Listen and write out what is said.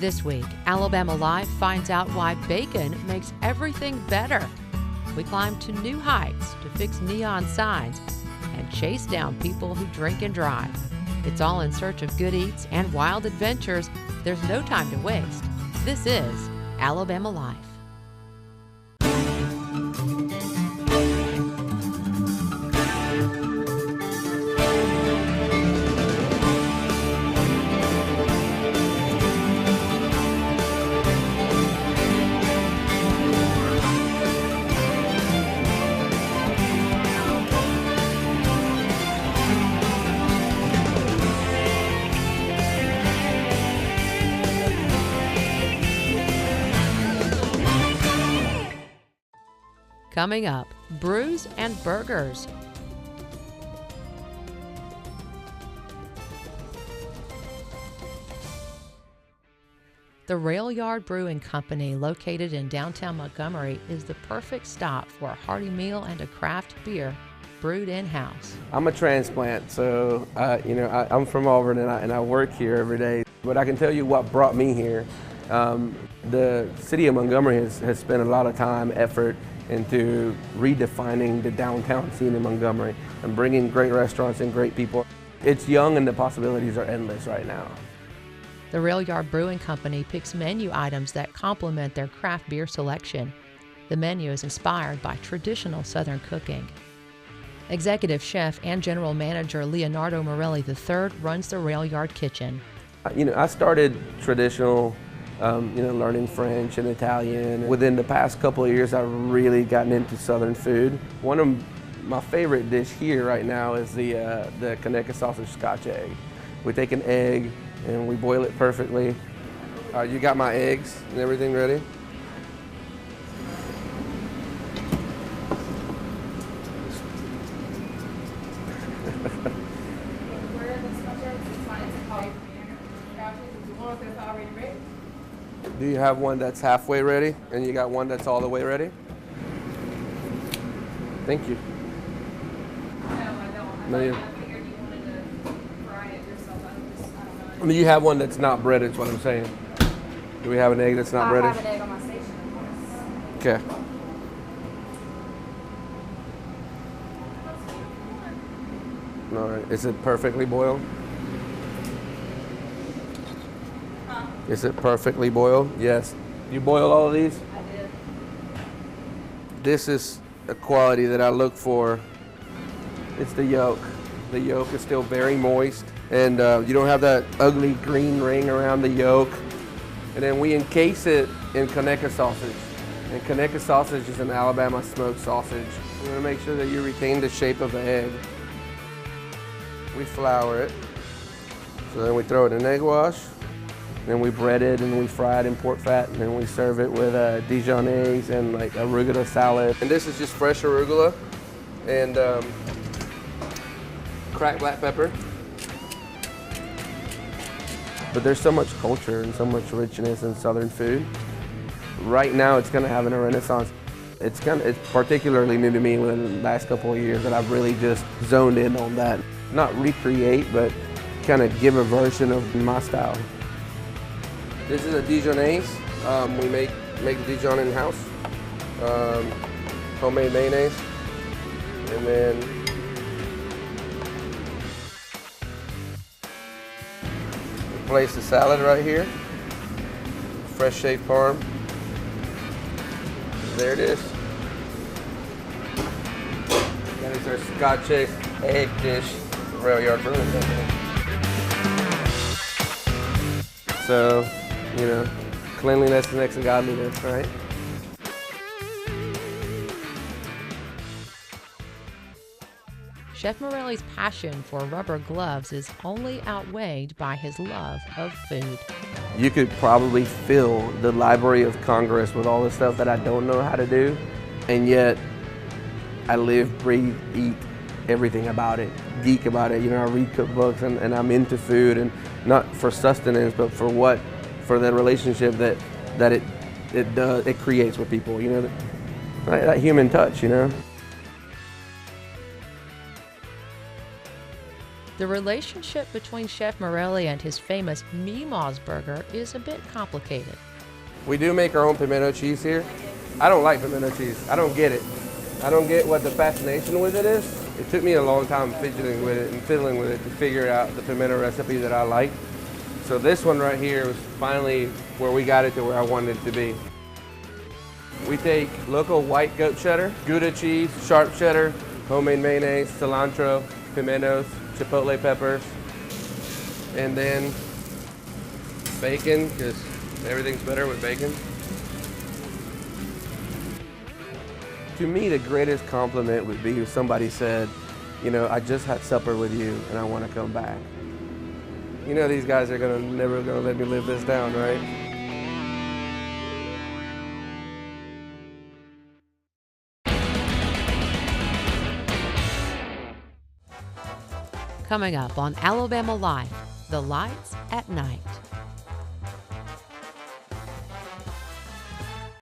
This week, Alabama Life finds out why bacon makes everything better. We climb to new heights to fix neon signs and chase down people who drink and drive. It's all in search of good eats and wild adventures. There's no time to waste. This is Alabama Life. Coming up, brews and burgers. The Rail Yard Brewing Company, located in downtown Montgomery, is the perfect stop for a hearty meal and a craft beer brewed in-house. I'm a transplant, so I'm from Auburn and I work here every day. But I can tell you what brought me here. The city of Montgomery has spent a lot of time, effort into redefining the downtown scene in Montgomery and bringing great restaurants and great people. It's young and the possibilities are endless right now. The Rail Yard Brewing Company picks menu items that complement their craft beer selection. The menu is inspired by traditional Southern cooking. Executive Chef and General Manager Leonardo Morelli III runs the Rail Yard Kitchen. I started traditional, learning French and Italian. Within the past couple of years, I've really gotten into Southern food. One of my favorite dish here right now is the Conecuh sausage Scotch egg. We take an egg and we boil it perfectly. You got my eggs and everything ready? Do you have one that's halfway ready and you got one that's all the way ready? Thank you. No, I don't. No, you. I figured you wanted to fry it yourself. I don't know. I mean, you have one that's not breaded, is what I'm saying. Do we have an egg that's not breaded? I have an egg on my station, of course. Okay. All right. Is it perfectly boiled? Huh? Is it perfectly boiled? Yes. You boil all of these? I did. This is a quality that I look for. It's the yolk. The yolk is still very moist, and you don't have that ugly green ring around the yolk. And then we encase it in Conecuh sausage. And Conecuh sausage is an Alabama smoked sausage. We're gonna make sure that you retain the shape of the egg. We flour it. So then we throw it in egg wash. Then we bread it and we fry it in pork fat, and then we serve it with Dijonnaise and like arugula salad. And this is just fresh arugula and cracked black pepper. But there's so much culture and so much richness in Southern food. Right now, it's kind of having a renaissance. It's particularly new to me within the last couple of years that I've really just zoned in on that. Not recreate, but kind of give a version of my style. This is a Dijonnaise. We make Dijon in-house. Homemade mayonnaise. And then we place the salad right here. Fresh shaved parm. There it is. That is our Scotch egg dish, Rail Yard Brewing Company. So, cleanliness is next to godliness, right? Chef Morelli's passion for rubber gloves is only outweighed by his love of food. You could probably fill the Library of Congress with all the stuff that I don't know how to do, and yet I live, breathe, eat everything about it, geek about it. I read cookbooks and I'm into food, and not for sustenance, but for the relationship that it creates with people. That human touch. The relationship between Chef Morelli and his famous Meemaw's burger is a bit complicated. We do make our own pimento cheese here. I don't like pimento cheese. I don't get it. I don't get what the fascination with it is. It took me a long time fidgeting with it and fiddling with it to figure out the pimento recipe that I like. So this one right here was finally where we got it to where I wanted it to be. We take local white goat cheddar, Gouda cheese, sharp cheddar, homemade mayonnaise, cilantro, pimentos, chipotle peppers, and then bacon, because everything's better with bacon. To me, the greatest compliment would be if somebody said, you know, I just had supper with you and I want to come back. You know these guys are never gonna let me live this down, right? Coming up on Alabama Life, the lights at night.